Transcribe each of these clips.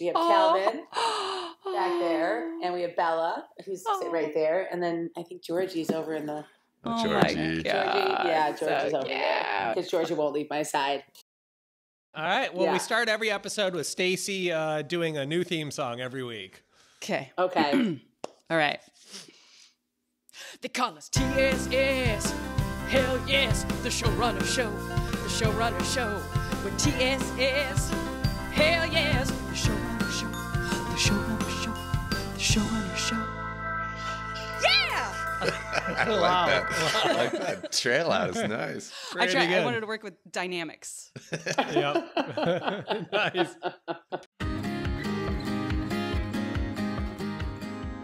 We have Calvin back there, and we have Bella, who's right there, and then I think Georgie's over in the... Georgie. Georgie's over there, because Georgie won't leave my side. All right. Well, we start every episode with Stacy doing a new theme song every week. Okay. All right. They call us TSS. Hell yes, the Showrunner Show. The Showrunner Show with TSS. Hell yes, the Showrunner Show. The Showrunner Show. The Showrunner Show. Yeah! I like that. I like that. Trail out is nice. I wanted to work with dynamics. Yep. Nice.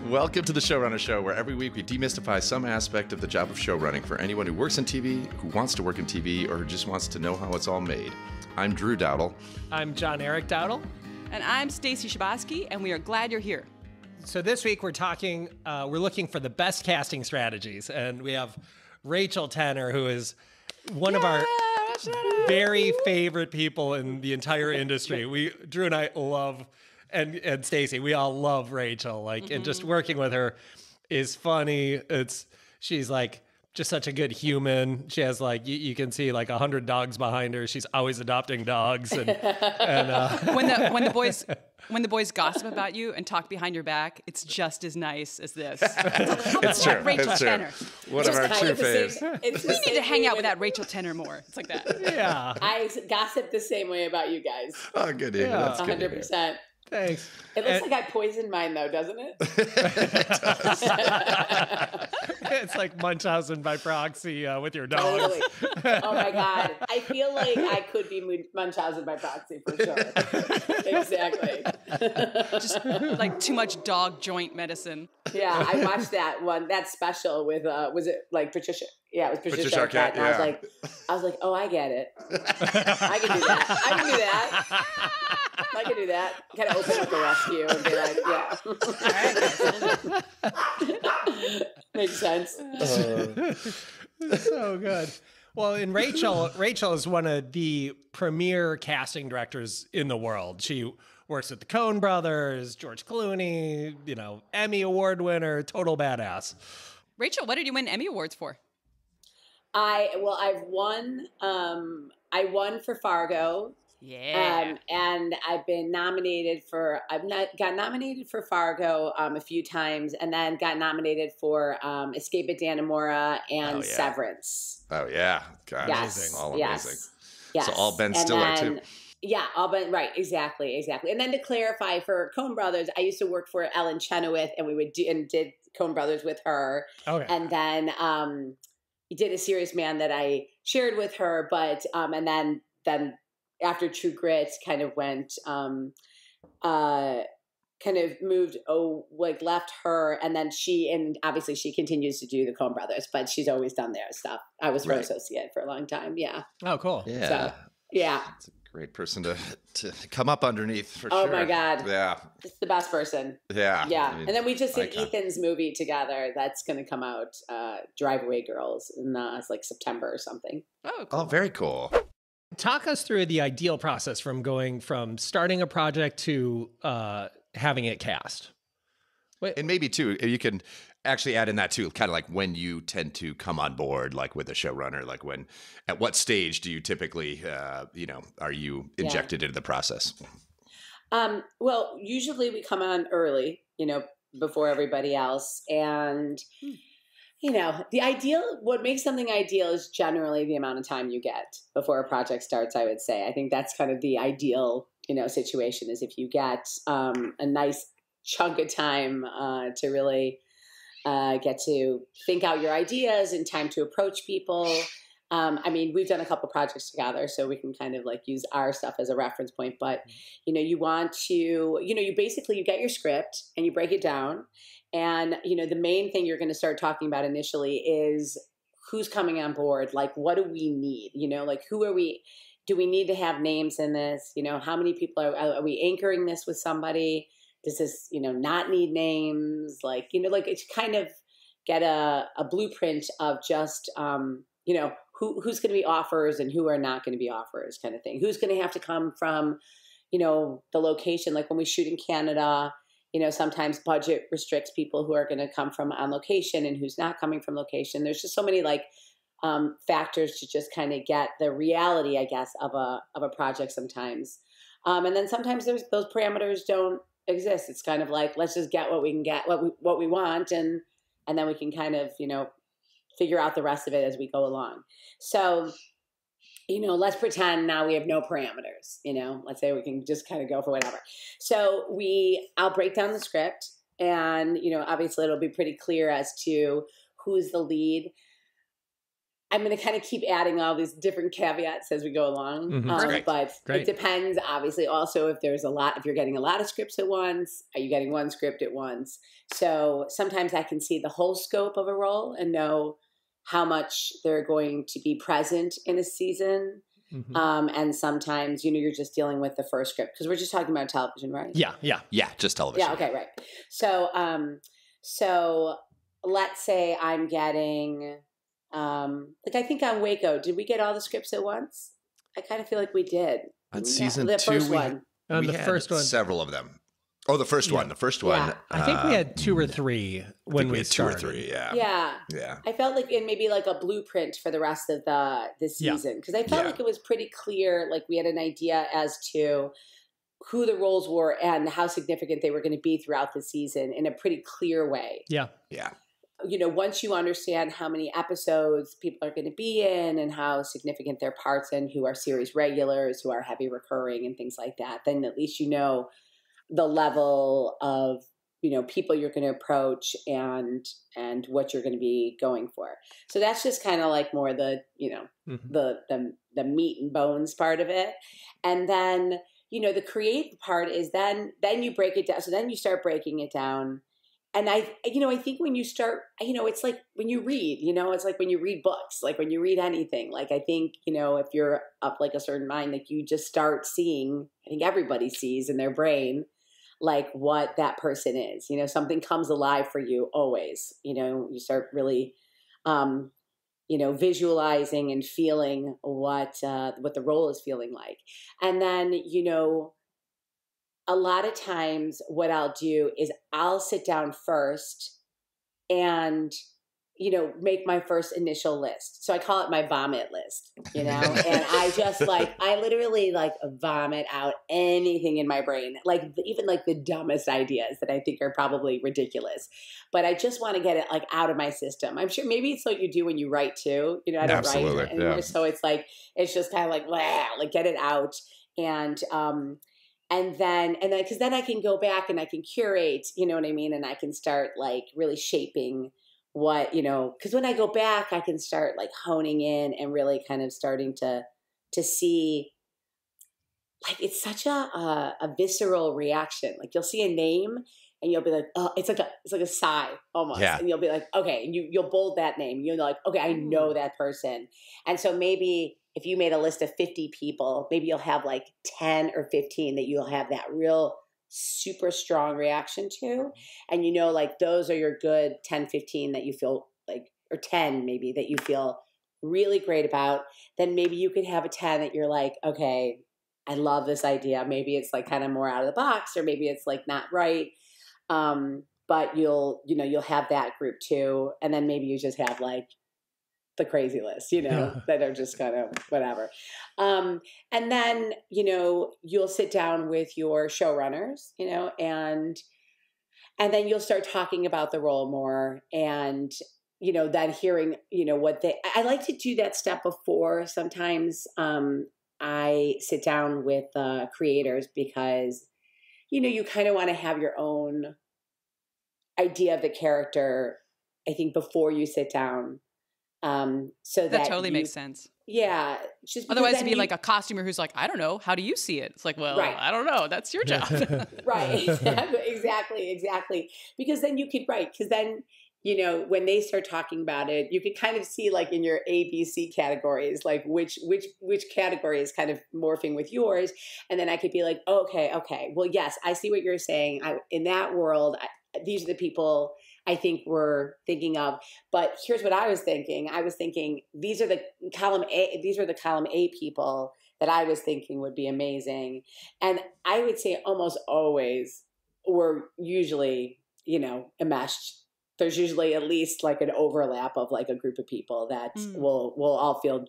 Welcome to the Showrunner Show, where every week we demystify some aspect of the job of showrunning for anyone who works in TV, who wants to work in TV, or who just wants to know how it's all made. I'm Drew Dowdle. I'm John Eric Dowdle. And I'm Stacy Shabosky, and we are glad you're here. So this week we're looking for the best casting strategies, and we have Rachel Tenner, who is one of our very favorite people in the entire industry. Drew and I love, and Stacy, we all love Rachel. And just working with her is funny. She's like just such a good human. She has you can see 100 dogs behind her. She's always adopting dogs. And when the boys gossip about you and talk behind your back, it's just as nice as this. It's true. Rachel Tenner. One of our true faves. We need to hang out with that Rachel Tenner more. It's like that. Yeah. I gossip the same way about you guys. Oh, good to hear. That's 100%. Thanks. It looks like I poisoned mine, though, doesn't it? It's like Munchausen by proxy with your dogs. Totally. Oh, my God. I feel like I could be Munchausen by proxy, for sure. Exactly. Just like too much dog joint medicine. Yeah, I watched that special with, was it Patricia? Yeah, it was Patricia Arquette. And yeah. I was like, oh, I get it. I can do that. I can do that. Kind of open up the rescue and be like, yeah. Makes sense. So good. Well, and Rachel is one of the premier casting directors in the world. She works with the Coen brothers, George Clooney, Emmy Award winner, total badass. Rachel, what did you win Emmy Awards for? I've won. I won for Fargo. Yeah. And I've been nominated for. Got nominated for Fargo a few times, and then got nominated for Escape at Dannemora and Severance. Oh yeah, God, yes. Amazing. All amazing. Yes. So all Ben Stiller too. Yeah, all Ben. Right, exactly. And then to clarify, for Coen Brothers, I used to work for Ellen Chenoweth, and we did Coen Brothers with her. Okay. And then did A Serious Man that I shared with her, but and then after True Grit kind of went kind of moved left her, and then obviously she continues to do the Coen Brothers, but she's always done their stuff. I was her associate for a long time. Yeah. Oh, cool. Yeah. So, yeah. It's a great person to come up underneath for sure. Oh my God. Yeah. Just the best person. Yeah. Yeah. I mean, and then we just did Ethan's movie together. That's going to come out, Drive Away Girls, in it's September or something. Oh, cool. Oh, very cool. Talk us through the ideal process from going from starting a project to having it cast. And maybe too, you can actually add in that too, kind of like when you tend to come on board, like with a showrunner, at what stage do you typically, are you injected into the process? Well, usually we come on early, before everybody else. And, what makes something ideal is generally the amount of time you get before a project starts, I would say. I think that's kind of the ideal, situation, is if you get a nice chunk of time to really get to think out your ideas and time to approach people. We've done a couple projects together, so we can kind of use our stuff as a reference point. But, you want to, you get your script and you break it down. And, the main thing you're going to start talking about initially is who's coming on board. What do we need? Who are we? Do we need to have names in this? How many people are we anchoring this with somebody? Does this, not need names? It's kind of get a blueprint of just, who's going to be offers and who are not going to be offers kind of thing. Who's going to have to come from, the location, like when we shoot in Canada, sometimes budget restricts people who are going to come from on location and who's not coming from location. There's just so many like factors to just kind of get the reality, I guess, of a project sometimes. And then sometimes those parameters don't exist. It's kind of like, let's just get what we can get, what we want. And then we can kind of, figure out the rest of it as we go along. So, let's pretend now we have no parameters, let's say we can just kind of go for whatever. So I'll break down the script and, obviously it'll be pretty clear as to who's the lead. I'm going to kind of keep adding all these different caveats as we go along. But it depends, obviously, also if you're getting a lot of scripts at once, are you getting one script at once? So sometimes I can see the whole scope of a role and know how much they're going to be present in a season. And sometimes, you're just dealing with the first script because we're just talking about television, right? Yeah, just television. Yeah, okay, right. So, so let's say I'm getting... I think on Waco, did we get all the scripts at once? I kind of feel like we did. On season the 2, first one. On the had first one, several of them. Oh, the first one. The first one. I think we had 2 or 3 when we started. 2 or 3. Yeah. I felt like in maybe like a blueprint for the rest of the season because I felt like it was pretty clear. Like we had an idea as to who the roles were and how significant they were going to be throughout the season in a pretty clear way. Yeah. Once you understand how many episodes people are going to be in and how significant their parts in, who are series regulars, who are heavy recurring and things like that, then at least the level of, people you're going to approach and what you're going to be going for. So that's just kind of like more the, the meat and bones part of it. And then, the creative part is then you break it down. So then you start breaking it down. And I think when you start, it's like when you read, it's like when you read books, like when you read anything, like I think, if you're up like a certain mind, like you just start seeing, I think everybody sees in their brain, like what that person is, something comes alive for you always, you start really, visualizing and feeling what the role is feeling like. And then, a lot of times what I'll do is I'll sit down first and, make my first initial list. So I call it my vomit list, and I just I literally vomit out anything in my brain, even the dumbest ideas that I think are probably ridiculous, but I just want to get it out of my system. I'm sure maybe it's what you do when you write too, I don't write anymore. Yeah. So it's it's just kind of get it out. And then, because then I can go back and I can curate, you know what I mean? And I can start really shaping what, because when I go back, I can start honing in and really kind of starting to see, it's such a visceral reaction. You'll see a name and you'll be like, oh, it's like a sigh almost. Yeah. And you'll be like, okay. And you'll bold that name. You're like, okay, I know that person. And so maybe if you made a list of 50 people, maybe you'll have 10 or 15 that you'll have that real super strong reaction to. And those are your good 10, 15 that you feel or 10 maybe that you feel really great about. Then maybe you could have a 10 that you're like, okay, I love this idea. Maybe it's kind of more out of the box, or maybe it's not right. But you'll have that group too. And then maybe you just have the crazy list, that are just kind of whatever. And then, you'll sit down with your showrunners, and then you'll start talking about the role more and, then hearing, I like to do that step before. Sometimes I sit down with creators because, you kind of want to have your own idea of the character, I think, before you sit down. So that totally makes sense. Yeah. Otherwise it'd be a costumer who's I don't know. How do you see it? It's well, right. I don't know. That's your job. Right. Exactly. Because then you could, right. Because then, when they start talking about it, you can kind of see in your A, B, C categories, which category is kind of morphing with yours. And then I could be okay. Well, yes, I see what you're saying. In that world, these are the people I think we're thinking of. But here's what I was thinking. I was thinking these are the column A people. that I was thinking would be amazing. And I would say almost always we're usually, enmeshed. There's usually at least like an overlap of like a group of people that will all feel,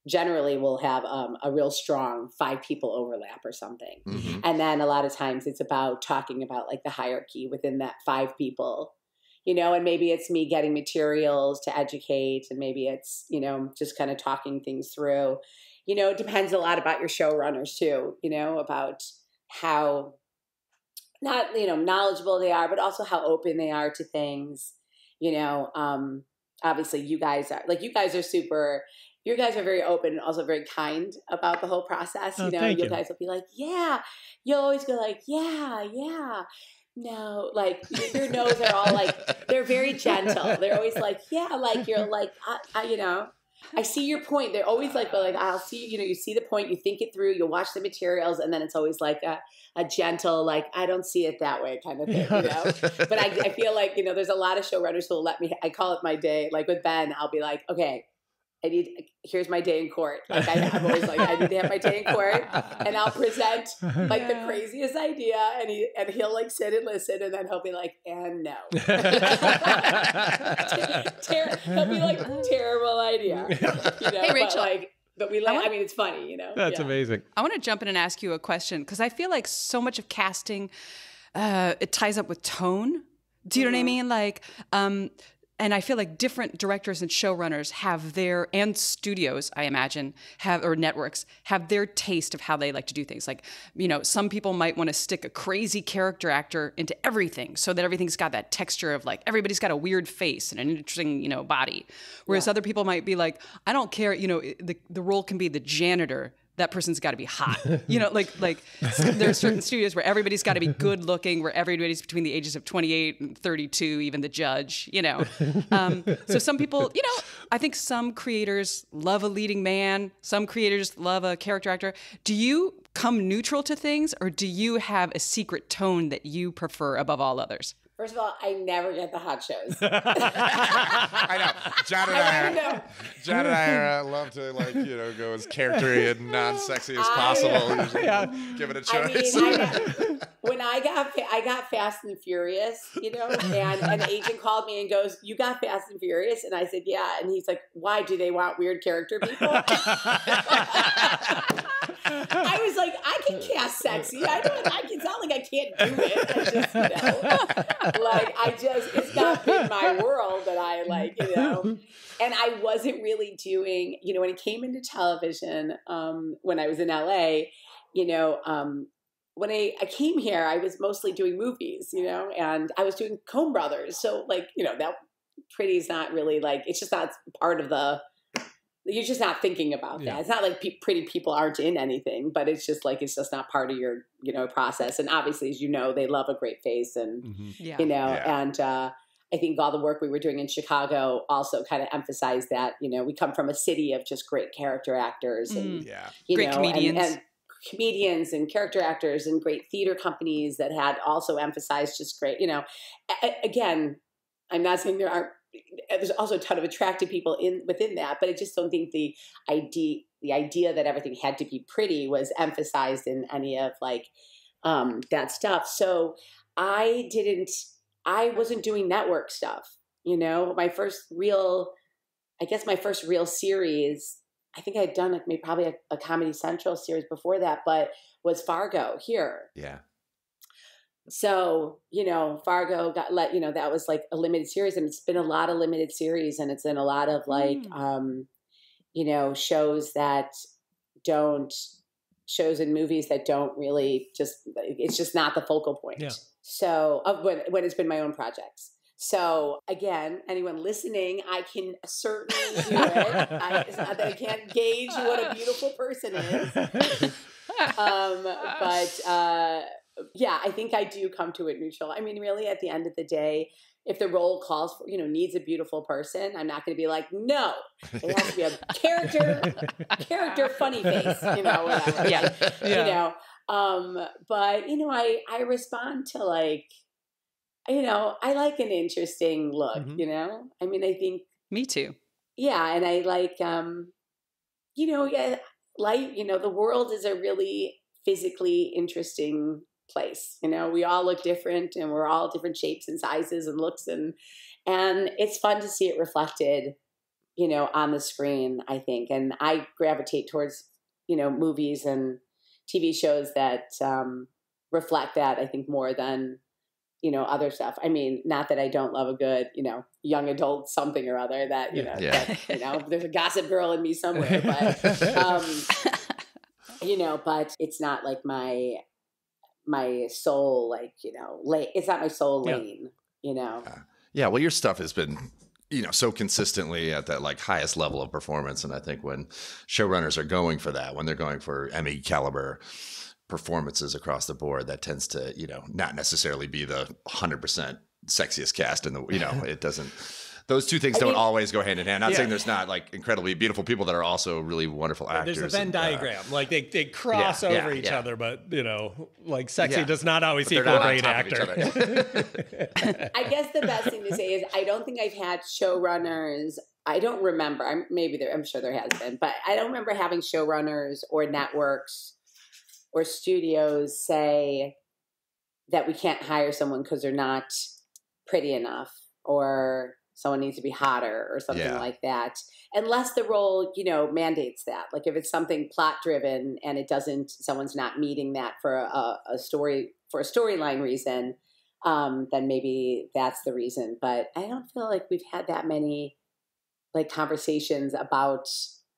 generally we'll have a real strong 5 people overlap or something. Mm-hmm. And then a lot of times it's about talking about like the hierarchy within that 5 people, and maybe it's me getting materials to educate, and maybe it's, just kind of talking things through. It depends a lot about your showrunners too, about how not, knowledgeable they are, but also how open they are to things. Obviously you guys are you guys are very open and also very kind about the whole process. Oh, you guys will be like, yeah, you'll always go like, yeah. No, like your no's are all like, they're very gentle. They're always like, yeah, like you're like, I see your point. They're always like, I'll see, you see the point, you think it through, you'll watch the materials, and then it's always like a gentle, like, I don't see it that way kind of thing, But I feel like, there's a lot of showrunners who will let me, I call it my day. Like with Ben, I'll be like, okay, here's my day in court. Like I'm always like, I need to have my day in court, and I'll present like the craziest idea, and he'll like sit and listen, and then he'll be like, and no. He'll be like, terrible idea. Hey, Rachel. But we like, I mean, it's funny, That's amazing. I want to jump in and ask you a question, because I feel like so much of casting, it ties up with tone. Do you know what I mean? Like, and I feel like different directors and showrunners have and studios, I imagine, or networks, have their taste of how they like to do things. Like, some people might want to stick a crazy character actor into everything so that everything's got that texture of like, everybody's got a weird face and an interesting, body. Whereas other people might be like, I don't care, the role can be the janitor. That person's got to be hot. Like there's certain studios where everybody's got to be good looking, where everybody's between the ages of 28 and 32, even the judge, So some people, I think some creators love a leading man. Some creators love a character actor. Do you come neutral to things, or do you have a secret tone that you prefer above all others? First of all, I never get the hot shows. I know. John and I love to go as charactery and non-sexy as possible. Give it a choice. When I got Fast and Furious, and an agent called me and goes, "You got Fast and Furious?" And I said, "Yeah." And he's like, "Why? Do they want weird character people?" I was like, I can cast sexy. It's not like I can't do it. I just, it's not been my world that I like, And I wasn't really doing, when it came into television, when I was in LA, when I came here, I was mostly doing movies, and I was doing Coen Brothers. So that pretty is not really it's just not part of you're just not thinking about that. It's not like pretty people aren't in anything, but it's just not part of your, process. And obviously, as they love a great face, and, and I think all the work we were doing in Chicago also kind of emphasized that, we come from a city of just great character actors and, great comedians. And comedians and character actors and great theater companies that had also emphasized just great, again, I'm not saying there's also a ton of attractive people within that, but I just don't think the idea that everything had to be pretty was emphasized in any of that stuff. So I wasn't doing network stuff. My first real series, I think I had done maybe probably a Comedy Central series before that, but was Fargo here. Yeah. So, Fargo got that was like a limited series, and it's been a lot of limited series, and it's in a lot of shows and movies that don't really it's just not the focal point. Yeah. So when it's been my own projects. So again, anyone listening, I can certainly do it. It's not that I can't gauge what a beautiful person is. Yeah, I think I do come to it neutral. I mean, really, at the end of the day, if the role calls for, needs a beautiful person, I'm not going to be like, no, it has to be a character funny face, whatever. Yeah. But, I respond to I like an interesting look, I mean, I think. Me too. Yeah. And I like, yeah, life, the world is a really physically interesting place. We all look different and we're all different shapes and sizes and looks, and it's fun to see it reflected, on the screen, I think. And I gravitate towards, movies and TV shows that reflect that, I think, more than, other stuff. I mean, not that I don't love a good, young adult something or other that, there's a Gossip Girl in me somewhere, but, but it's not like my soul, like, it's not my soul lane, Yeah. Well, your stuff has been, so consistently at that like highest level of performance. And I think when showrunners are going for that, when they're going for Emmy caliber performances across the board, that tends to, not necessarily be the 100% sexiest cast in the, it doesn't, those two things don't always go hand in hand. Not saying there's not like incredibly beautiful people that are also really wonderful actors. There's a Venn diagram. Like they cross over each other, but like sexy does not always equal a great actor. I guess the best thing to say is I don't think I've had showrunners. I don't remember. I'm sure there has been, but I don't remember having showrunners or networks or studios say that we can't hire someone because they're not pretty enough or someone needs to be hotter or something like that, unless the role, mandates that. Like if it's something plot driven and someone's not meeting that for a storyline reason, then maybe that's the reason. But I don't feel like we've had that many like conversations about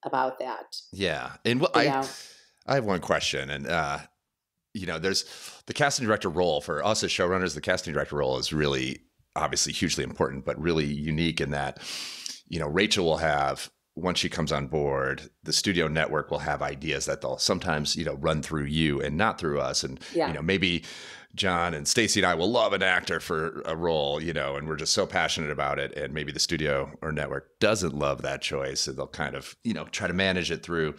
that. Yeah. And I have one question, and there's the casting director role for us as showrunners. The casting director role is really obviously hugely important, but really unique in that, Rachel will have, once she comes on board, the studio network will have ideas that they'll sometimes, run through you and not through us. And, maybe John and Stacey and I will love an actor for a role, and we're just so passionate about it. And maybe the studio or network doesn't love that choice. So they'll kind of, try to manage it through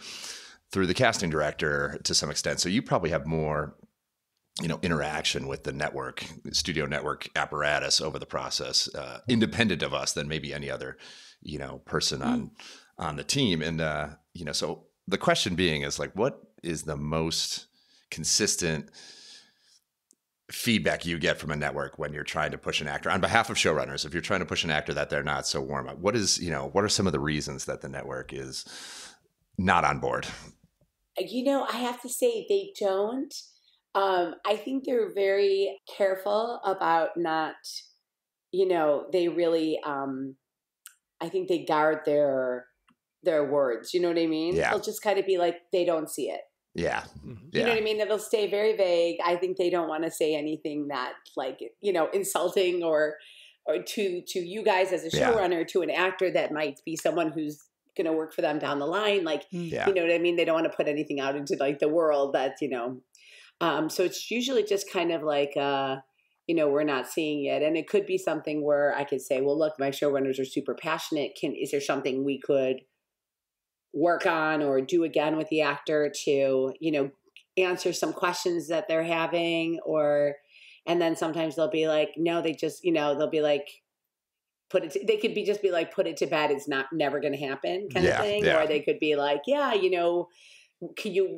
the casting director to some extent. So you probably have more interaction with the studio network apparatus over the process, independent of us than maybe any other, person on the team. And, so the question being is like, what is the most consistent feedback you get from a network when you're trying to push an actor on behalf of showrunners? If you're trying to push an actor that they're not so warm up, what are some of the reasons that the network is not on board? I have to say they don't. I think they're very careful about not, they really, I think they guard their words. You know what I mean? Yeah. They'll just kind of be like, they don't see it. Yeah. You know what I mean? They'll stay very vague. I think they don't want to say anything that like, insulting or to you guys as a showrunner, to an actor that might be someone who's going to work for them down the line. Like, you know what I mean? They don't want to put anything out into like the world that, so it's usually just kind of like, we're not seeing it. And it could be something where I could say, well, look, my showrunners are super passionate. Is there something we could work on or do again with the actor to, answer some questions that they're having? And then sometimes they'll be like, no, they just, they'll be like, put it to bed. It's never going to happen kind of thing. Or they could be like,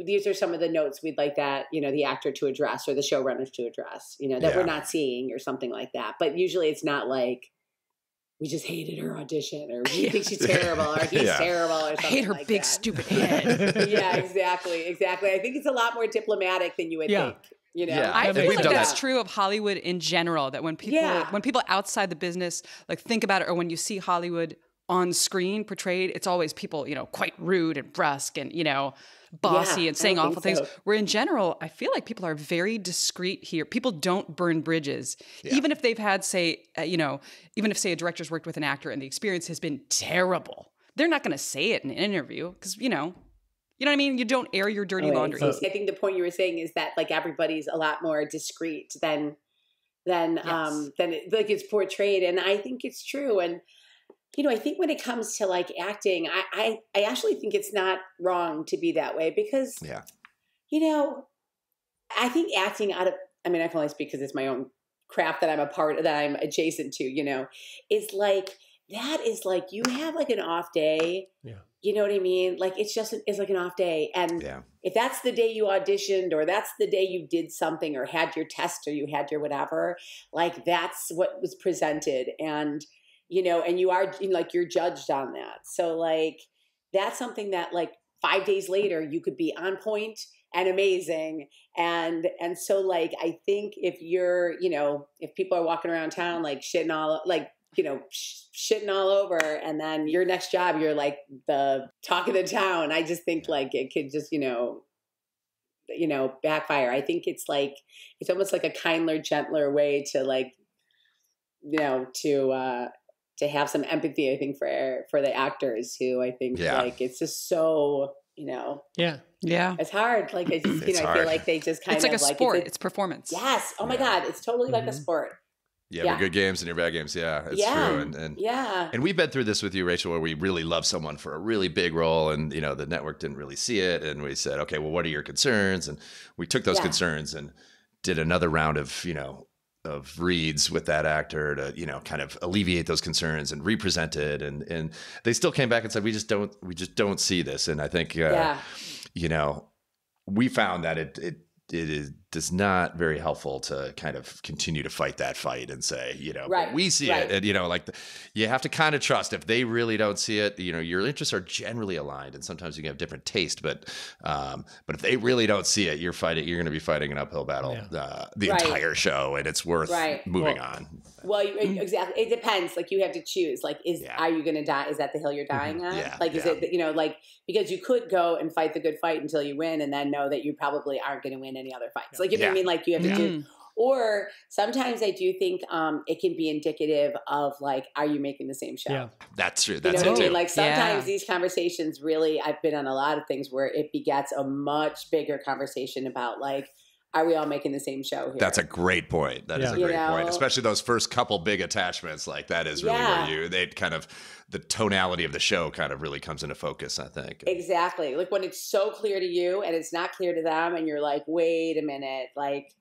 these are some of the notes we'd like that, the actor to address or the showrunners to address, that we're not seeing or something like that. But usually it's not like, we just hated her audition or we think she's terrible or he's terrible or something. I hate her like big that. Stupid head. Yeah, exactly. I think it's a lot more diplomatic than you would think. I feel like that's that. true of Hollywood in general, that when people outside the business like think about it, or when you see Hollywood on screen portrayed, it's always people, quite rude and brusque and, bossy and saying awful things. Where in general, I feel like people are very discreet here. People don't burn bridges. Even if they've had, say, even if, say, a director's worked with an actor and the experience has been terrible, they're not going to say it in an interview because, you know what I mean? You don't air your dirty laundry. I think the point you were saying is that like everybody's a lot more discreet than it's portrayed. And I think it's true. And, I think when it comes to like acting, I actually think it's not wrong to be that way because, I think acting I can only speak because it's my own craft that I'm a part of, that I'm adjacent to, is like that is like, you have like an off day. Yeah. You know what I mean? Like, it's like an off day. And if that's the day you auditioned, or that's the day you did something, or had your test, or you had your whatever, like, that's what was presented. And, you know, and you are like, you're judged on that. So like, that's something that like 5 days later, you could be on point and amazing. And so like, I think if you're, you know, if people are walking around town, like shitting all over, and then your next job, you're like the talk of the town, I just think like it could just, you know, backfire. I think it's like, it's almost like a kinder, gentler way to like, you know, to have some empathy, I think, for the actors who, I think like, it's just so, you know, it's hard. Like, I just, you know, I feel like they just kind of like a sport. It's performance. Yes. Oh my God. It's totally like a sport. Yeah, your good games and your bad games. Yeah, it's true. And we've been through this with you, Rachel, where we really love someone for a really big role, and you know the network didn't really see it, and we said, okay, well, what are your concerns? And we took those concerns and did another round of, you know, of reads with that actor to, you know, kind of alleviate those concerns and represent it, and they still came back and said, we just don't see this. And I think you know, we found that it is not very helpful to kind of continue to fight that fight and say, you know, we see it. And, you know, like you have to kind of trust if they really don't see it, you know, your interests are generally aligned, and sometimes you can have different taste, but if they really don't see it, you're going to be fighting an uphill battle, the entire show, and it's worth moving on. Well, exactly. It depends. Like, you have to choose, like, are you going to die? Is that the hill you're dying on? Is it, you know, like, because you could go and fight the good fight until you win, and then know that you probably aren't going to win any other fights. Like, you know what I mean? Like, you have to do, or sometimes I do think it can be indicative of like, are you making the same show? Yeah, that's true. That's it too. Like, sometimes these conversations really, I've been on a lot of things where it begets a much bigger conversation about like, are we all making the same show here? That's a great point. That is a great point. Especially those first couple big attachments. Like, that is really where the tonality of the show kind of really comes into focus, I think. Exactly. Like, when it's so clear to you and it's not clear to them, and you're like, wait a minute. Like,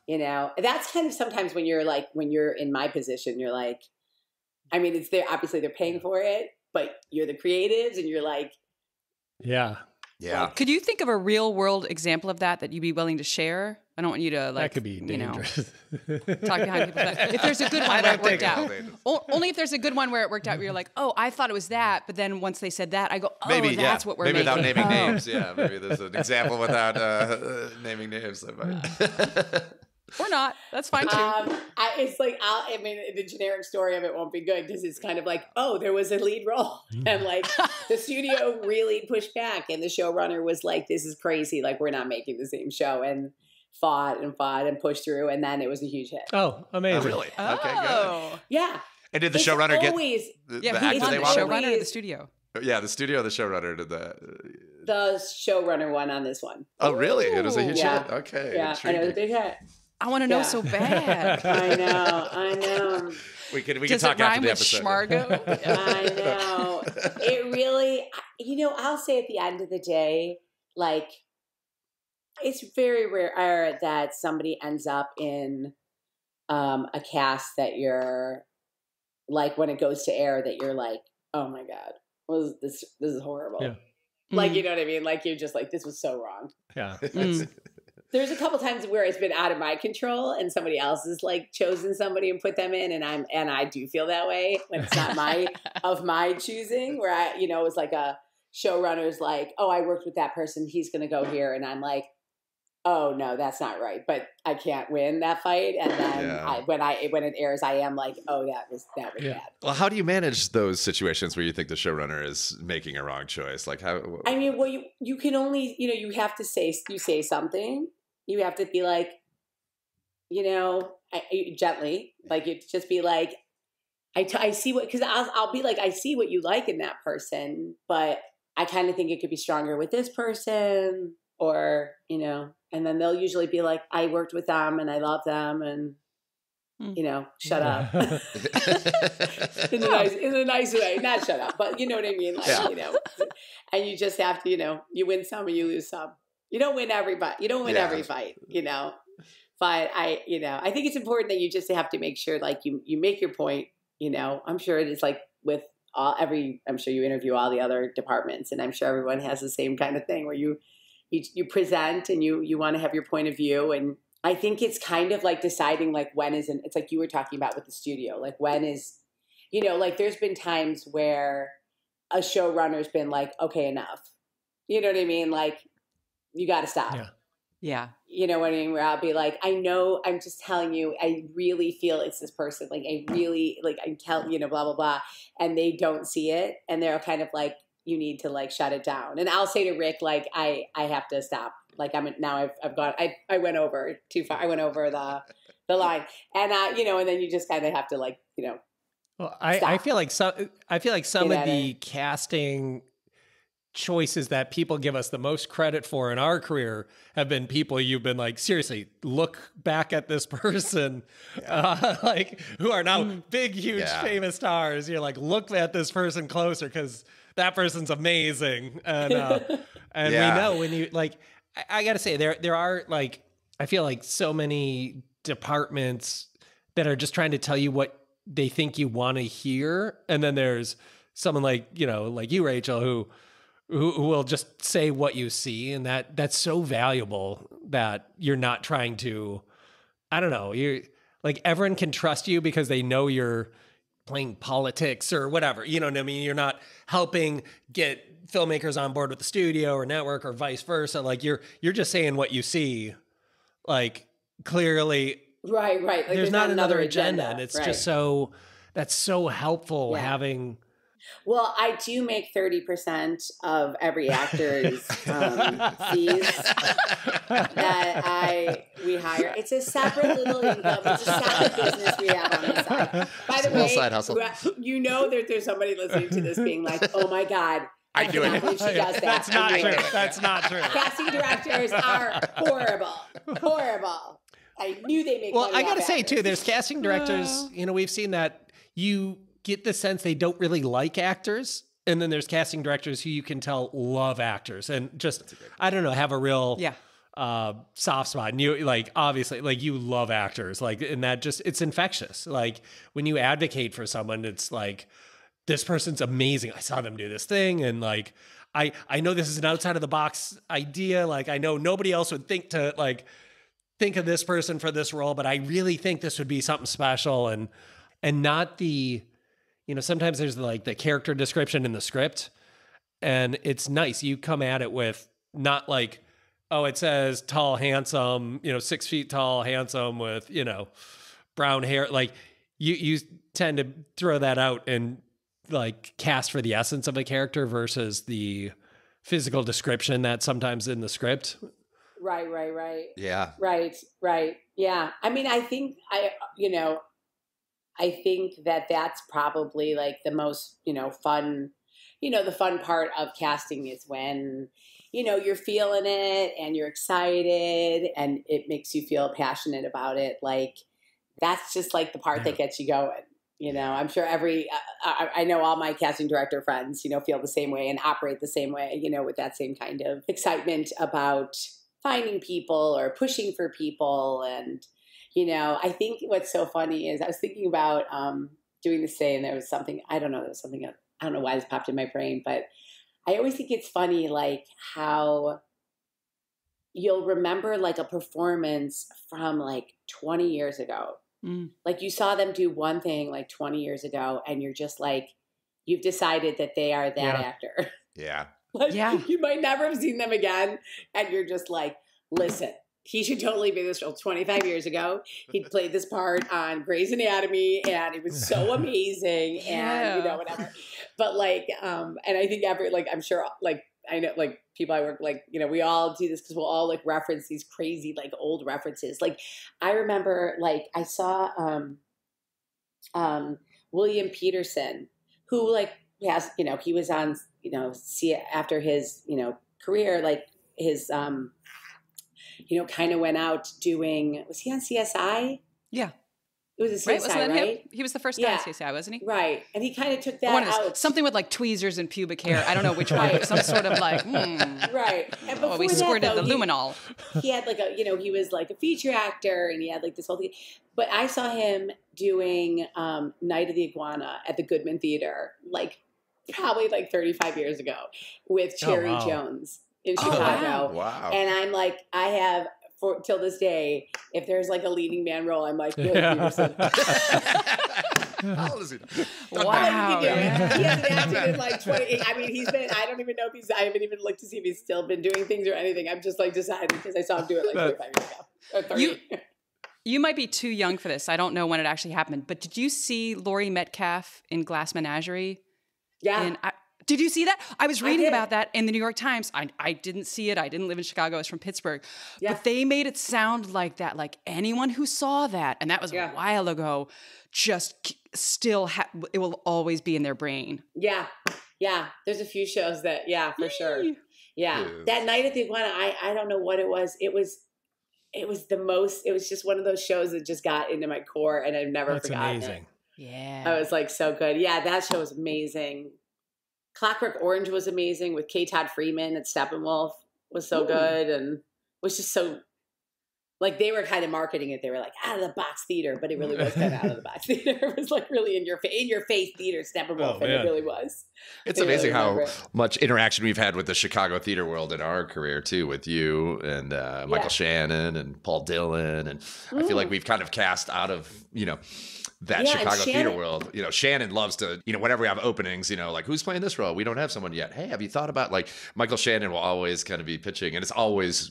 you know, that's kind of sometimes when you're like, when you're in my position, you're like, I mean, it's obviously they're paying for it, but you're the creatives, and you're like, yeah. Could you think of a real world example of that you'd be willing to share? I don't want you to like, that could be dangerous. Talk behind people's back. If there's a good one where it worked out. Only if there's a good one where it worked out where you're like, oh, I thought it was that. But then once they said that, I go, oh, that's what we're making. Maybe without naming names. Yeah, maybe there's an example without naming names. Or not. That's fine too. It's like, I mean, the generic story of it won't be good, because it's kind of like, oh, there was a lead role. And like, the studio really pushed back, and the showrunner was like, this is crazy. Like, we're not making the same show, and fought and pushed through. And then it was a huge hit. Oh, amazing. Oh, really? Okay, good. Yeah. And did the showrunner get the actor they wanted? The showrunner or the studio? Yeah, the studio or the showrunner did that. The showrunner won on this one. Oh, really? It was a huge hit? Okay. Yeah, and it was a big hit. I want to know so bad. I know. We can Does talk it rhyme after the with episode. Schmargo? I know. It really, you know, I'll say at the end of the day, like, it's very rare that somebody ends up in a cast that you're like, when it goes to air, that you're like, oh my God, this is horrible. Yeah. Like, you know what I mean? Like, you're just like, this was so wrong. Yeah. There's a couple times where it's been out of my control, and somebody else has like chosen somebody and put them in, and I do feel that way when it's not of my choosing, where I, you know, it was like a showrunner's like, oh, I worked with that person, he's going to go here, and I'm like, oh no, that's not right, but I can't win that fight. And then when it airs, I am like, oh, that was bad. Well, how do you manage those situations where you think the showrunner is making a wrong choice? Like, how? I mean, well, you can only, you know, you have to say something. You have to be like, you know, gently, like, you just be like, I see what, because I'll be like, I see what you like in that person, but I kind of think it could be stronger with this person, or, you know, and then they'll usually be like, I worked with them and I love them, and, you know, shut up. in a nice way, not shut up, but you know what I mean? Like, you know, and you just have to, you know, you win some and you lose some. You don't win everybody. You don't win every fight, you know, but I think it's important that you just have to make sure, like, you make your point, you know. I'm sure it is like with I'm sure you interview all the other departments, and I'm sure everyone has the same kind of thing where you present and you want to have your point of view. And I think it's kind of like deciding like it's like you were talking about with the studio, like when is, like there's been times where a showrunner's been like, okay, enough. You know what I mean? Like, you got to stop. Yeah. Yeah. You know what I mean? Where I'll be like, I know, I'm just telling you, I really feel it's this person. Like, I really, like, I'm telling, blah, blah, blah. And they don't see it. And they're kind of like, you need to like shut it down. And I'll say to Rick, like, I have to stop. Like, I've gone, I went over too far. I went over the line. And, and then you just kind of have to like, Well, I feel like some of the casting choices that people give us the most credit for in our career have been people you've been like, seriously, look back at this person, like who are now big, huge, famous stars. You're like, look at this person closer because that person's amazing. And we know when you like, I got to say there are like, I feel like so many departments that are just trying to tell you what they think you want to hear. And then there's someone like, like you, Rachel, who will just say what you see. And that's so valuable that you're not trying to, I don't know, you're like, everyone can trust you because they know you're playing politics or whatever. You know what I mean? You're not helping get filmmakers on board with the studio or network or vice versa. Like you're just saying what you see, like clearly. Right. Like, there's not another agenda. And it's just that's so helpful having. Well, I do make 30% of every actor's fees that we hire. It's a separate little income. It's a separate business we have on the side. By the way, side hustle. There's somebody listening to this being like, "Oh my God, I cannot believe she does that." That's not true. That's not true. Casting directors are horrible. I knew they make. Well, money I got to off say actors. too, there's casting directors. We've seen that you get the sense they don't really like actors. And then there's casting directors who you can tell love actors and just, I don't know, have a real soft spot. And you like, obviously, like you love actors, like, and that just, it's infectious. Like when you advocate for someone, it's like, this person's amazing. I saw them do this thing. And like, I know this is an outside of the box idea. Like I know nobody else would think of this person for this role, but I really think this would be something special and not the, sometimes there's like the character description in the script and it's nice. You come at it with not like, oh, it says tall, handsome, 6 feet tall, handsome with, brown hair. Like you tend to throw that out and like cast for the essence of a character versus the physical description that's sometimes in the script. Right. Yeah. Right. Yeah. I mean, I think I think that's probably like the most, fun, the fun part of casting is when, you're feeling it and you're excited and it makes you feel passionate about it. Like that's just like the part that gets you going. I'm sure I know all my casting director friends, feel the same way and operate the same way, with that same kind of excitement about finding people or pushing for people. And, I think what's so funny is I was thinking about doing this today and there was something, I don't know why this popped in my brain, but I always think it's funny, like how you'll remember like a performance from like 20 years ago. Like you saw them do one thing like 20 years ago and you're just like, you've decided that they are that actor. Yeah. Like, you might never have seen them again. And you're just like, listen, he should totally be this role. 25 years ago, he played this part on Grey's Anatomy and it was so amazing and, whatever. But like, and I think I'm sure like, I know like people I work like, we all do this because we'll all like reference these crazy like old references. Like I remember like I saw William Peterson who like has, he was on, after his, career, like his, kind of went out doing, was he on CSI? Yeah. It was a Right? CSI, Wasn't that right? him? He was the first guy in CSI, wasn't he? Right. And he kind of took that One of those, out. something with like tweezers and pubic hair. I don't know which one. Right. But some sort of like, Right. And before we squirted that, the luminol. He had like he was like a feature actor, and he had like this whole thing. But I saw him doing Night of the Iguana at the Goodman Theater, like probably like 35 years ago with Cherry Jones in Chicago. Wow. And I'm like, I have, till this day, if there's like a leading man role, I'm like, Billy Peterson. How old is he? Wow. He hasn't acted in like 20. I mean, I don't even know if I haven't even looked to see if he's still been doing things or anything. I'm just like decided because I saw him do it like 35 years ago. Or 30. You might be too young for this. I don't know when it actually happened, but did you see Laurie Metcalf in Glass Menagerie? Yeah. Did you see that? I was reading about that in the New York Times. I didn't see it. I didn't live in Chicago. I was from Pittsburgh. Yeah. But they made it sound like that. Like anyone who saw that, and that was a while ago, just still it will always be in their brain. Yeah. Yeah. There's a few shows that, for sure. Yeah. That Night at the Iguana, I don't know what it was. It was just one of those shows that just got into my core, and I've never forgotten amazing. It. Yeah. I was like so good. Yeah, that show was amazing. Clockwork Orange was amazing with K. Todd Freeman and Steppenwolf was so good, and was just so like they were kind of marketing it. They were like out of the box theater, but it really was kind of out of the box theater. It was like really in your face theater, Steppenwolf, and it really was. It's amazing how much interaction we've had with the Chicago theater world in our career too, with you and Michael Shannon and Paul Dillon, and I feel like we've kind of cast out of that Chicago theater world. Shannon loves to, whenever we have openings, like who's playing this role? We don't have someone yet. Hey, have you thought about like Michael Shannon will always kind of be pitching, and it's always,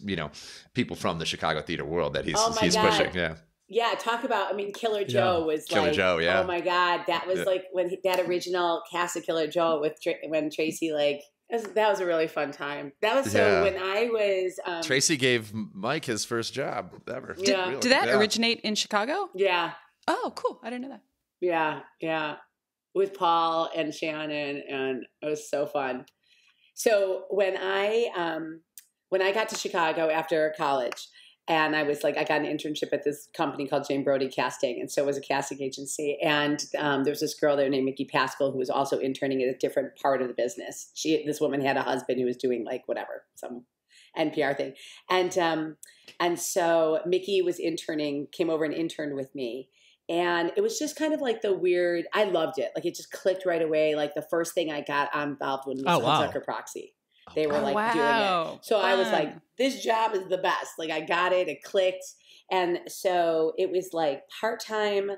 people from the Chicago theater world that he's pushing. Yeah. Yeah. Talk about, Killer Joe was Killer Joe, oh my God. That was like when that original cast of Killer Joe with when Tracy, that was a really fun time. That was when I was. Tracy gave Mike his first job ever. Did that originate in Chicago? Yeah. Oh, cool. I didn't know that. Yeah, yeah. With Paul and Shannon, and it was so fun. So when I got to Chicago after college, and I was I got an internship at this company called Jane Brody Casting, and so it was a casting agency. And there was this girl there named Mickey Pascal who was also interning at a different part of the business. This woman had a husband who was doing some NPR thing, and so Mickey was came over and interned with me. And it was just kind of like the weird, I loved it. It just clicked right away. The first thing I got involved with was Hunsucker Proxy. They were doing it. So I was like, this job is the best. I got it. It clicked. And so it was part-time,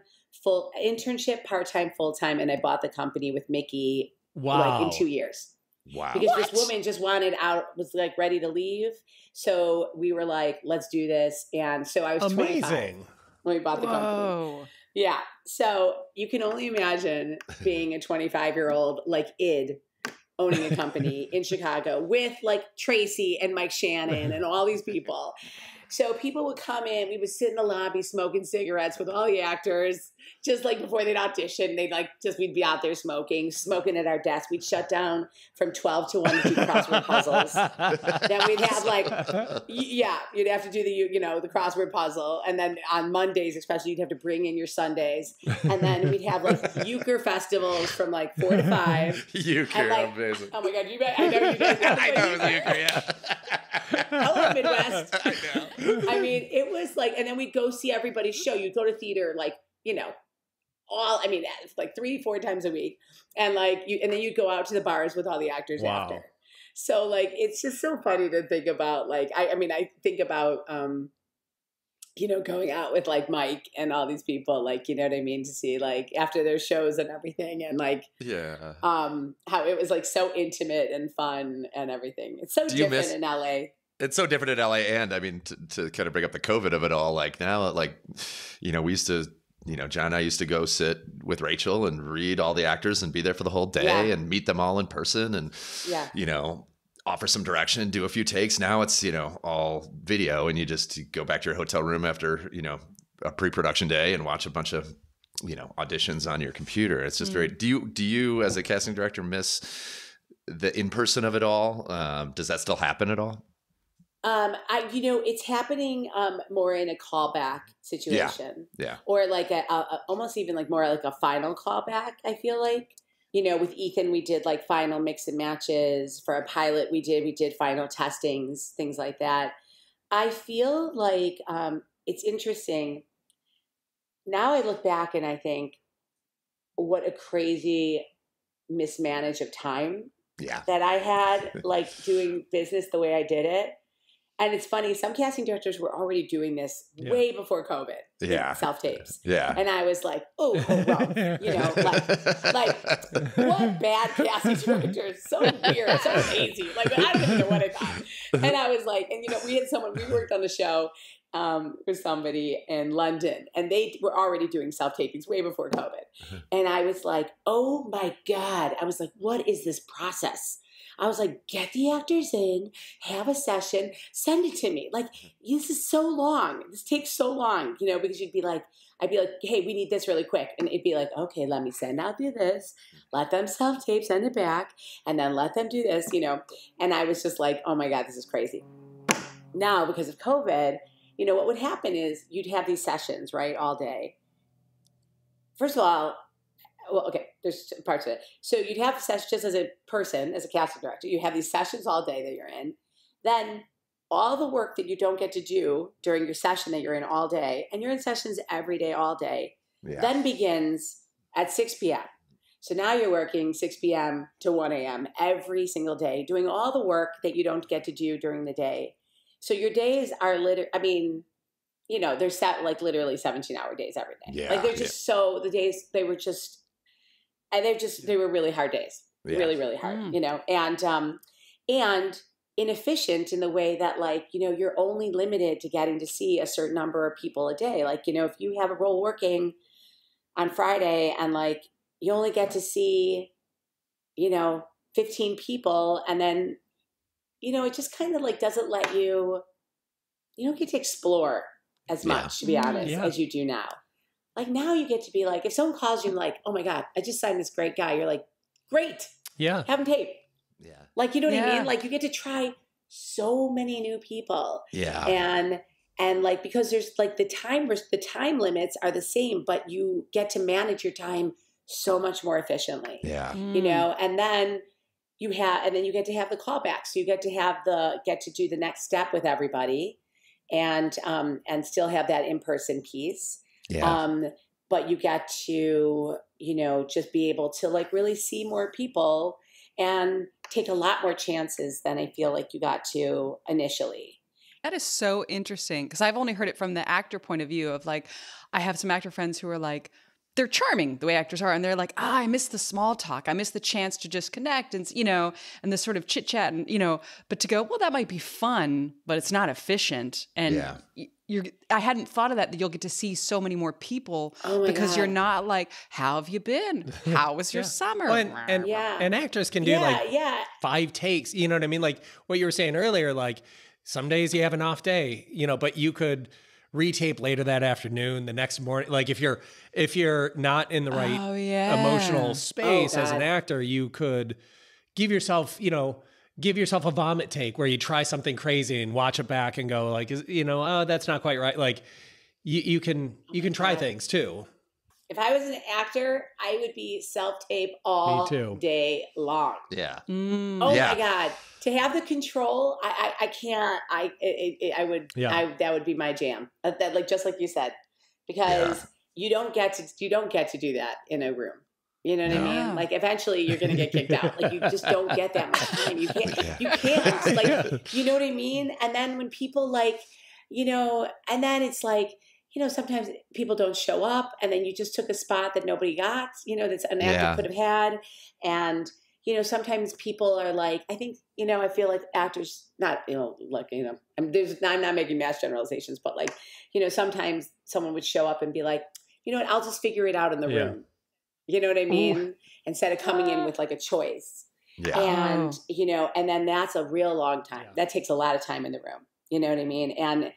full internship, part-time, full-time. And I bought the company with Mickey in 2 years. Wow. Because this woman just was ready to leave. So we were like, let's do this. And so I was 25 when we bought the company. Yeah. So you can only imagine being a 25-year-old id owning a company in Chicago with Tracy and Mike Shannon and all these people. So people would come in, we would sit in the lobby smoking cigarettes with all the actors, just before they'd audition, we'd be out there smoking at our desk. We'd shut down from 12 to 1 to do crossword puzzles. Then we'd have you'd have to do the crossword puzzle. And then on Mondays, especially, you'd have to bring in your Sundays. And then we'd have euchre festivals from 4 to 5. Euchre, amazing. Oh my God, I know you guys know. I know it was euchre, yeah. Hello, Midwest. I know. It was and then we'd go see everybody's show. You'd go to theater, 3-4 times a week. And and then you'd go out to the bars with all the actors after. So it's just so funny to think about, I think about, going out with Mike and all these people, to see after their shows and everything. And how it was so intimate and fun and everything. It's so different in LA. It's so different in LA, and to kind of bring up the COVID of it all, now, we used to, John and I used to go sit with Rachel and read all the actors and be there for the whole day and meet them all in person and, offer some direction, do a few takes. Now it's, all video, and you just go back to your hotel room after, a pre-production day and watch a bunch of, auditions on your computer. It's just very, do you as a casting director miss the in-person of it all? Does that still happen at all? It's happening more in a callback situation. Yeah. Or like a almost even like more like a final callback, I feel like. With Ethan, we did like final mix and matches. For a pilot, we did final testings, things like that. I feel like it's interesting. Now I look back and I think, what a crazy mismanage of time that I had, like doing business the way I did it. And it's funny, some casting directors were already doing this way before COVID. Self-tapes. Yeah. And I was like, oh, rough. Like what bad casting directors? So weird, so lazy. Like, I don't even know what I thought. And I was like, and we worked on the show with somebody in London, and they were already doing self-tapings way before COVID. And I was like, oh my God. I was like, what is this process? I was like, get the actors in, have a session, send it to me. Like, this is so long. This takes so long, because I'd be like, hey, we need this really quick. And it'd be like, okay, let me do this, let them self-tape, send it back, and then let them do this, And I was just like, oh my God, this is crazy. Now, because of COVID, what would happen is you'd have these sessions, right, all day. First of all, there's parts of it. So you'd have sessions just as a person, as a casting director. You have these sessions all day that you're in. Then all the work that you don't get to do during your session that you're in all day, and you're in sessions every day, all day, then begins at 6 p.m. So now you're working 6 p.m. to 1 a.m. every single day, doing all the work that you don't get to do during the day. So your days are they're set like literally 17-hour days every day. Like they're just the days, they were just, and they were really hard days, really, really hard, and inefficient in the way that you're only limited to getting to see a certain number of people a day. Like, if you have a role working on Friday and you only get to see, 15 people, and then, it just kind of doesn't let you don't get to explore as much, to be honest, as you do now. Like now you get to be like, if someone calls you like, oh my God, I just signed this great guy. You're like, great. Yeah. Have him tape. Yeah. Like, you know what I mean? Like you get to try so many new people. Yeah. And because there's the time limits are the same, but you get to manage your time so much more efficiently. Yeah. And then you get to have the callbacks. So you get to do the next step with everybody and still have that in-person piece. Yeah. But you get to, just be able to really see more people and take a lot more chances than I feel like you got to initially. That is so interesting because I've only heard it from the actor point of view of I have some actor friends who are they're charming the way actors are. And they're like, I miss the small talk. I miss the chance to just connect and, and this sort of chit chat and, but to go, well, that might be fun, but it's not efficient. And I hadn't thought of that you'll get to see so many more people because you're not how have you been? How was your summer? Well, and actors can do 5 takes. You know what I mean? Like what you were saying earlier, some days you have an off day, but you could retape later that afternoon, the next morning. Like if you're not in the right emotional space as an actor, you could give yourself a vomit take where you try something crazy and watch it back and go oh, that's not quite right. Like you can try things too. If I was an actor, I would be self-tape all day long. Yeah. My God. To have the control, I can't. That would be my jam. That just like you said, because you don't get to do that in a room. You know what I mean? Like eventually you're going to get kicked out. Like you just don't get that much time. You can't. Like, you know what I mean? And then when people and then it's sometimes people don't show up and then you just took a spot that nobody got, that's an actor could have had. And, sometimes people are I think, I feel like actors, not, I'm not making mass generalizations, but sometimes someone would show up and be like, I'll just figure it out in the room. You know what I mean? Ooh. Instead of coming in with a choice. Yeah. And, and then that's a real long time. Yeah. That takes a lot of time in the room. You know what I mean? And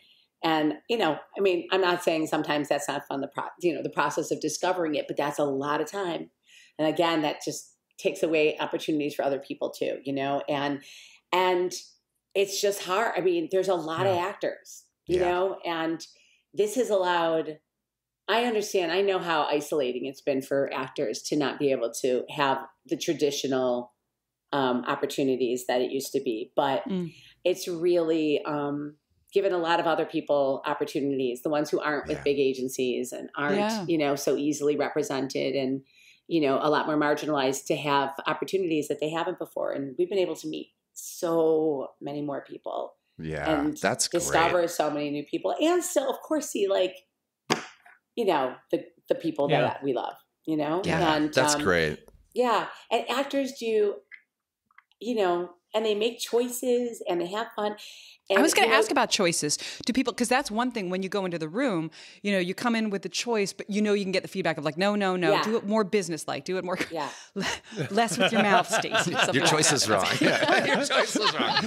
I'm not saying sometimes that's not fun, the process of discovering it, but that's a lot of time. And again, that just takes away opportunities for other people too, and it's just hard. I mean, there's a lot of actors, you know, and this has allowed, I understand, I know how isolating it's been for actors to not be able to have the traditional opportunities that it used to be, but it's really given a lot of other people opportunities, the ones who aren't with big agencies and aren't, you know, so easily represented and, you know, a lot more marginalized, to have opportunities that they haven't before. And we've been able to meet so many more people. Yeah, and that's discover great. so many new people, and still, of course, see like, you know, the people that we love, you know? Yeah, and that's great. Yeah. And actors do, you know, and they make choices and they have fun. And, I was going to ask about choices. Do people, because that's one thing when you go into the room, you know, you come in with the choice, but you know you can get the feedback of like, no, do it more business-like, do it more, less with your mouth, Stacey. Your choice is wrong. Your choice is wrong.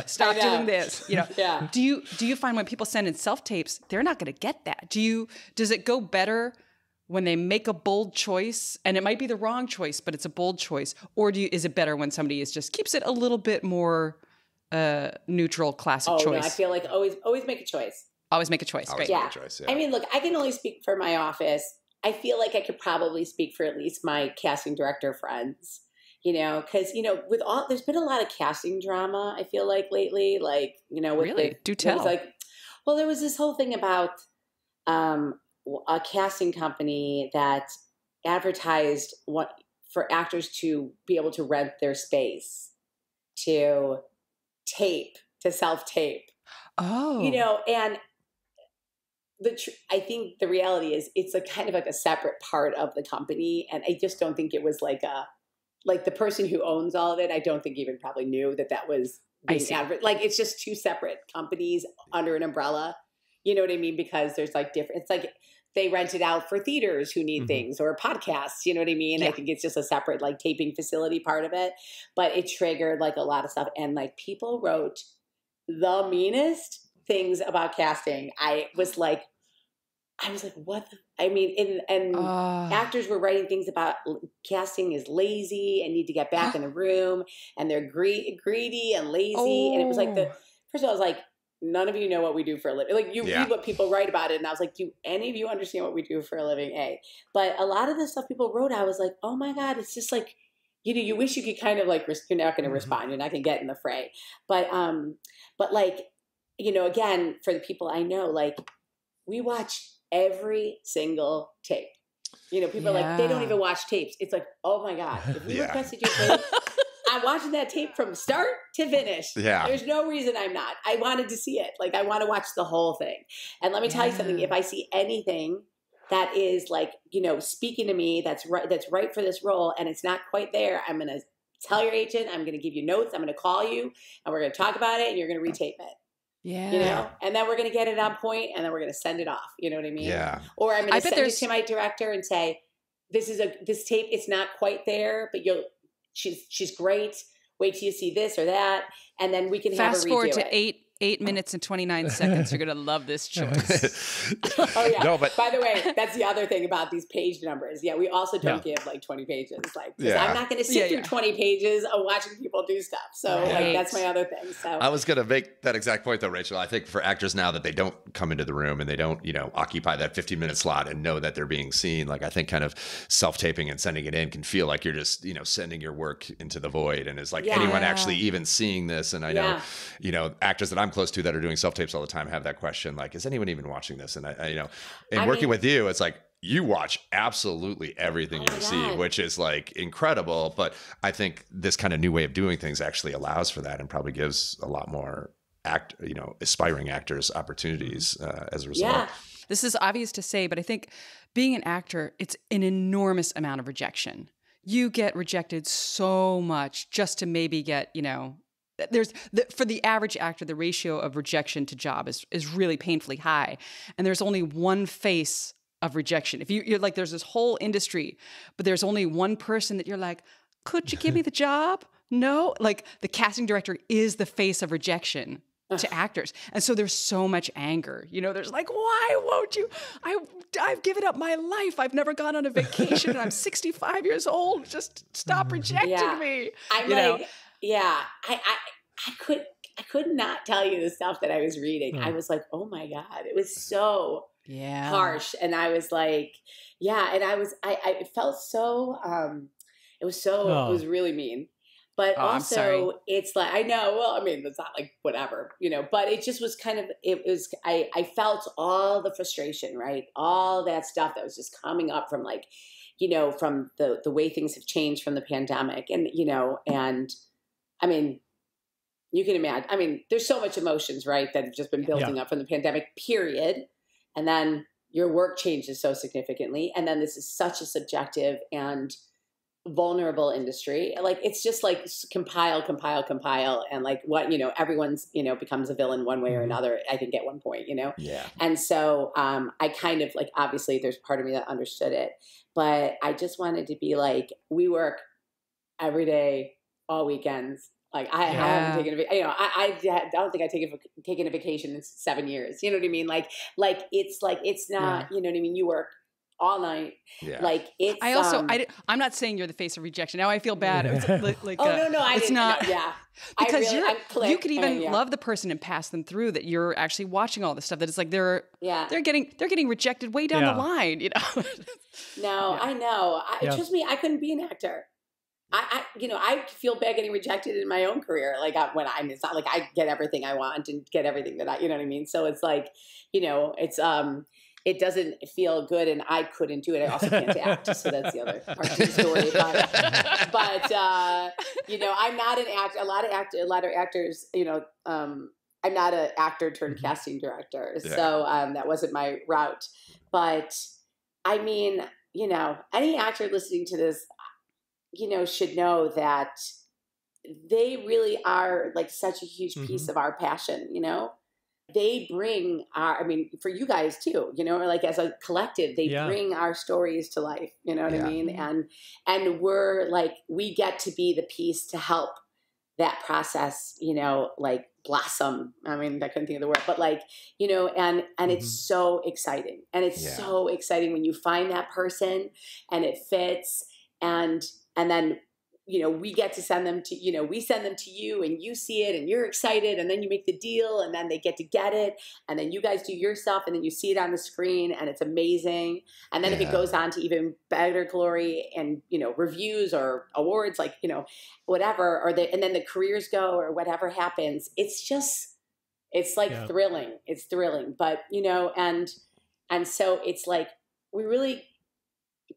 Stop doing this. You know. Do you find when people send in self-tapes, they're not going to get that? Does it go better when they make a bold choice, and it might be the wrong choice, but it's a bold choice, or is it better when somebody keeps it a little bit more neutral, classic choice? No, I feel like always make a choice. Always make a choice. Always Great. make a choice, I mean, look, I can only speak for my office. I feel like I could probably speak for at least my casting director friends, you know, because, you know, there's been a lot of casting drama, I feel like lately, like, you know, with really? Do tell. There was this whole thing about a casting company that advertised for actors to be able to rent their space to self-tape. Oh. You know, and I think the reality is it's a kind of like a separate part of the company. And I just don't think it was like the person who owns all of it, I don't think even probably knew that was being advertised. Like, it's just two separate companies under an umbrella. You know what I mean? Because there's like different, it's like they rent it out for theaters who need things, or podcasts, you know what I mean? Yeah. I think it's just a separate like taping facility part of it, but it triggered like a lot of stuff. And like people wrote the meanest things about casting. I was like, what? Actors were writing things about casting is lazy and need to get back in the room, and they're greedy and lazy. And it was like first of all, I was like, none of you know what we do for a living. Like, you read what people write about it, and I was like, do any of you understand what we do for a living? But a lot of the stuff people wrote, I was like, oh my God, it's just like, you know, you wish you could kind of like, you're not going to respond, you're not going to get in the fray. But like, you know, again, for the people I know, like, we watch every single tape. You know, people are like, they don't even watch tapes. It's like, oh my God, if we requested your tape, I'm watching that tape from start to finish. Yeah. There's no reason I'm not. I wanted to see it. Like, I want to watch the whole thing. And let me tell you something. If I see anything that is like, you know, speaking to me, that's right for this role, and it's not quite there, I'm going to tell your agent, I'm going to give you notes, I'm going to call you, and we're going to talk about it, and you're going to retape it. Yeah. You know, and then we're going to get it on point, and then we're going to send it off. You know what I mean? Yeah. Or I'm going to send it to my director and say, this tape, it's not quite there, but she's great. Wait till you see this or that, and then we can fast have her redo forward to it. 8 minutes and 29 seconds. You're gonna love this choice. Oh yeah. No, but by the way, that's the other thing about these page numbers. Yeah, we also don't give like 20 pages. Like, I'm not going to sit through 20 pages of watching people do stuff. So like, that's my other thing. So I was going to make that exact point though, Rachel. I think for actors now that they don't come into the room and they don't, you know, occupy that 15-minute slot and know that they're being seen, like I think kind of self-taping and sending it in can feel like you're just, you know, sending your work into the void. And is like anyone actually even seeing this? And I know, you know, actors that I'm close to that are doing self-tapes all the time have that question, like, is anyone even watching this? And I you know, and working with you, it's like you watch absolutely everything you see, which is like incredible. But I think this kind of new way of doing things actually allows for that and probably gives a lot more aspiring actors opportunities as a result. Yeah. This is obvious to say, but I think being an actor, it's an enormous amount of rejection. You get rejected so much just to maybe get, you know, for the average actor, the ratio of rejection to job is really painfully high. And there's only one face of rejection. If you're like, there's this whole industry, but there's only one person that you're like, could you give me the job? No, like the casting director is the face of rejection to actors. And so there's so much anger, you know, there's like, why won't you? I've given up my life. I've never gone on a vacation and I'm 65 years old. Just stop rejecting me. I'm you like, know? yeah, I could not tell you the stuff that I was reading. I was like, oh my God, it was so harsh. And I was like, and I felt so, it was really mean. But also it's like, I know, well, I mean, it's not like whatever, but it just was kind of, I felt all the frustration, right? All that stuff that was just coming up from like, from the way things have changed from the pandemic and, and I mean, you can imagine, I mean, there's so much emotions, right, that have just been building up from the pandemic period. And then your work changes so significantly. And then this is such a subjective and vulnerable industry. Like, it's just like compile. And like what, everyone's, becomes a villain one way or another, I think at one point, Yeah. And so I kind of like, obviously there's part of me that understood it, but I just wanted to be like, we work every day, all weekends. Like I haven't taken I don't think I've taken a vacation in 7 years. You know what I mean? Like it's not, you know what I mean? You work all night. Yeah. Like it's. I also I'm not saying you're the face of rejection. Now I feel bad. It's like, no, I it's didn't. not. No, yeah, because you could even love the person and pass them through that you're actually watching all this stuff. That it's like they're getting rejected way down the line. No, I know. Trust me, I couldn't be an actor. I feel bad getting rejected in my own career. Like it's not like I get everything I want and get everything that you know what I mean? So it's like, it's, it doesn't feel good and I couldn't do it. I also can't act. So that's the other part of the story. But I'm not an actor. A lot of actors, I'm not an actor turned casting director. Yeah. So that wasn't my route. But I mean, any actor listening to this, should know that they really are like such a huge piece of our passion, They bring for you guys too, or like as a collective, they bring our stories to life, you know what I mean? And we're like, we get to be the piece to help that process, like blossom. I mean, I couldn't think of the word, but like, and it's so exciting. And it's so exciting when you find that person and it fits and then, we get to send them to, we send them to you and you see it and you're excited and then you make the deal and then they get it. And then you guys do your stuff and then you see it on the screen and it's amazing. And then if it goes on to even better glory and, reviews or awards, like, whatever, and then the careers go or whatever happens, it's like thrilling. It's thrilling. But, and so it's like, we really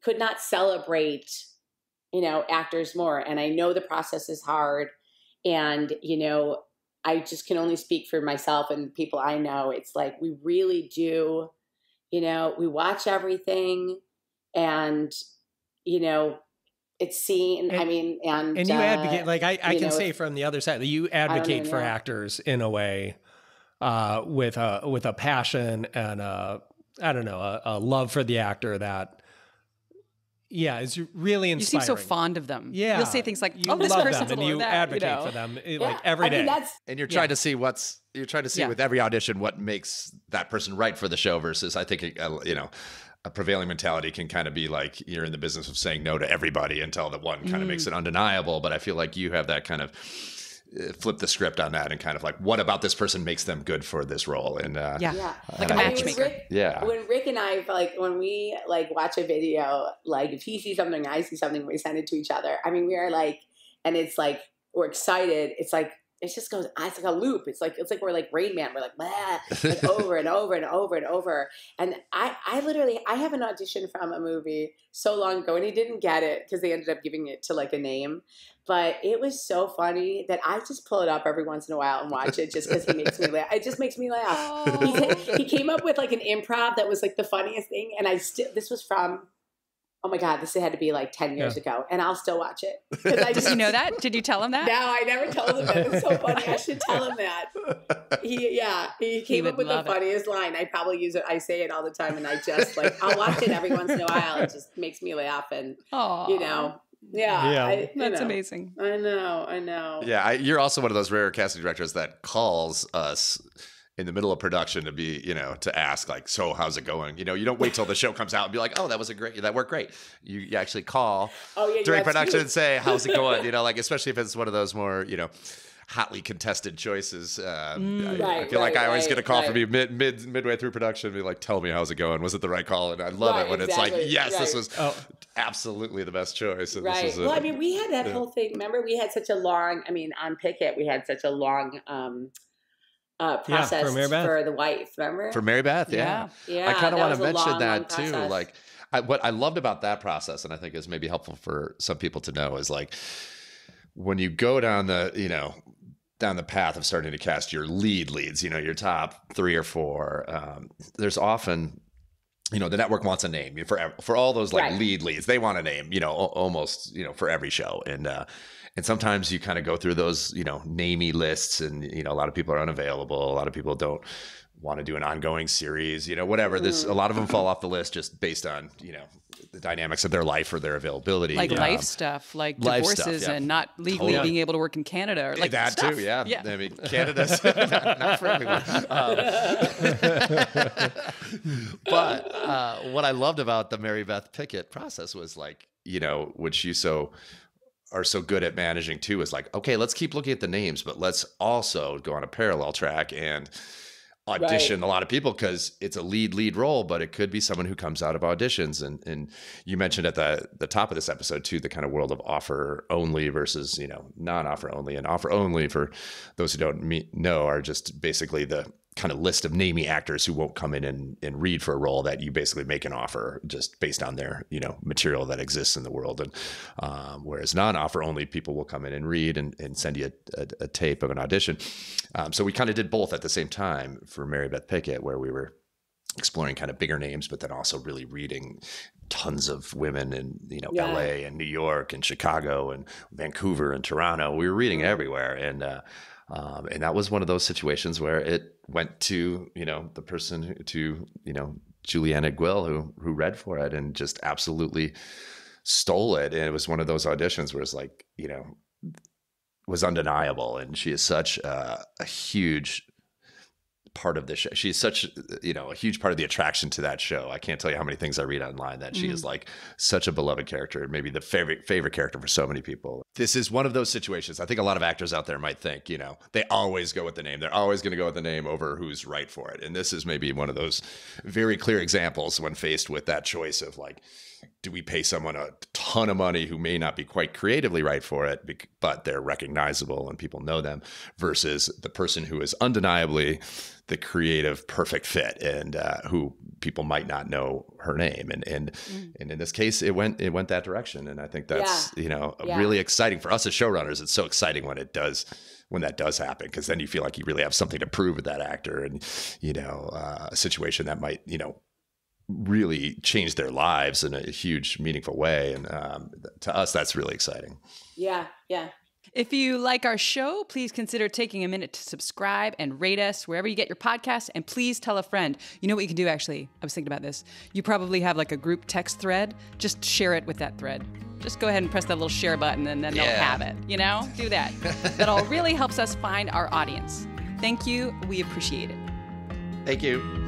could not celebrate actors more. And I know the process is hard. And, I just can only speak for myself and people I know. It's like, we really do, we watch everything and, it's seen, and you advocate, like I can say from the other side that you advocate for actors in a way, with a passion and a love for the actor that, it's really inspiring. You seem so fond of them. Yeah. You'll say things like, you this person's them and you advocate for them like every day. And you're trying to see with every audition what makes that person right for the show versus I think, a prevailing mentality can kind of be like you're in the business of saying no to everybody until the one kind of makes it undeniable. But I feel like you have that kind of flip the script on that and kind of like, what about this person makes them good for this role? And like a matchmaker. When Rick and I, like, when we like watch a video, like if he sees something, I see something, we send it to each other. I mean, we are like, and it's like, we're excited. It's like, it just goes, it's like a loop. It's like we're like Rain Man. We're like, like over and over and over and over. And I literally have an audition from a movie so long ago and he didn't get it because they ended up giving it to like a name. But it was so funny that I just pull it up every once in a while and watch it just because he makes me laugh. It just makes me laugh. Oh. He came up with like an improv that was like the funniest thing. And this was from, oh my God, this had to be like 10 years ago. And I'll still watch it. Does he know that? Did you tell him that? No, I never told him that. It's so funny. I should tell him that. He came up with the funniest line. I probably use it. I say it all the time. And I just like, I'll watch it every once in a while. It just makes me laugh. And, that's amazing. I know. Yeah, you're also one of those rare casting directors that calls us in the middle of production to be, to ask like, so how's it going? You don't wait till the show comes out and be like, oh, that worked great. You actually call during production and say, how's it going? Like, especially if it's one of those more, hotly contested choices. I Right, feel like I always right, get a call right. from you midway through production, and be like, "Tell me, how's it going? Was it the right call?" And I love Right, it when it's like, exactly, "Yes, this right. was absolutely the best choice." And Right. This Well, was I mean, we had that whole thing. Remember, we had such a long. I mean, on Pickett, we had such a long process for Mary Beth. for the wife. Remember? for Mary Beth. Yeah. Yeah, I kind of that want to was a mention long, that long too. process. Like, what I loved about that process, and I think is maybe helpful for some people to know, is like when you go down the path of starting to cast your leads, your top 3 or 4, there's often, the network wants a name for all those like Right. leads. They want a name, almost, for every show. And sometimes you kind of go through those, namey lists, and, a lot of people are unavailable. A lot of people don't want to do an ongoing series, whatever. A lot of them fall off the list just based on, the dynamics of their life or their availability. Like life stuff, like life divorces stuff, yeah. and not legally Totally. being able to work in Canada, or like that stuff. too, yeah. Yeah. I mean, Canada's not for everyone. But what I loved about the Mary Beth Pickett process was like, which you are so good at managing too, is like, okay, let's keep looking at the names, but let's also go on a parallel track and audition a lot of people, because it's a lead role, but it could be someone who comes out of auditions. And you mentioned at the top of this episode too, the kind of world of offer only versus, non-offer only. And offer only, for those who don't know, are just basically the kind of list of namey actors who won't come in and read for a role that you basically make an offer just based on their, material that exists in the world. And whereas non-offer only people will come in and read and send you a tape of an audition. So we kind of did both at the same time for Mary Beth Pickett, where we were exploring kind of bigger names, but then also really reading tons of women in, LA and New York and Chicago and Vancouver and Toronto. We were reading everywhere. And that was one of those situations where it went to, the person to Juliana Guil, who read for it and just absolutely stole it. And it was one of those auditions where it's like, was undeniable. And she is such a huge part of the show. She's such, a huge part of the attraction to that show. I can't tell you how many things I read online that she is like such a beloved character, maybe the favorite character for so many people. This is one of those situations. I think a lot of actors out there might think, they always go with the name. They're always going to go with the name over who's right for it. And this is maybe one of those very clear examples when faced with that choice of like, do we pay someone a ton of money who may not be quite creatively right for it, but they're recognizable and people know them, versus the person who is undeniably the creative perfect fit and who people might not know her name. And in this case, it went that direction. And I think that's, really exciting for us as showrunners. It's so exciting when that does happen, because then you feel like you really have something to prove with that actor, and, a situation that might, really change their lives in a huge, meaningful way. And to us, that's really exciting. Yeah. If you like our show, please consider taking a minute to subscribe and rate us wherever you get your podcasts. And please tell a friend. You know what you can do, actually? I was thinking about this. You probably have like a group text thread. Just share it with that thread. Just go ahead and press that little share button, and then they'll have it. Do that. That all really helps us find our audience. Thank you. We appreciate it. Thank you.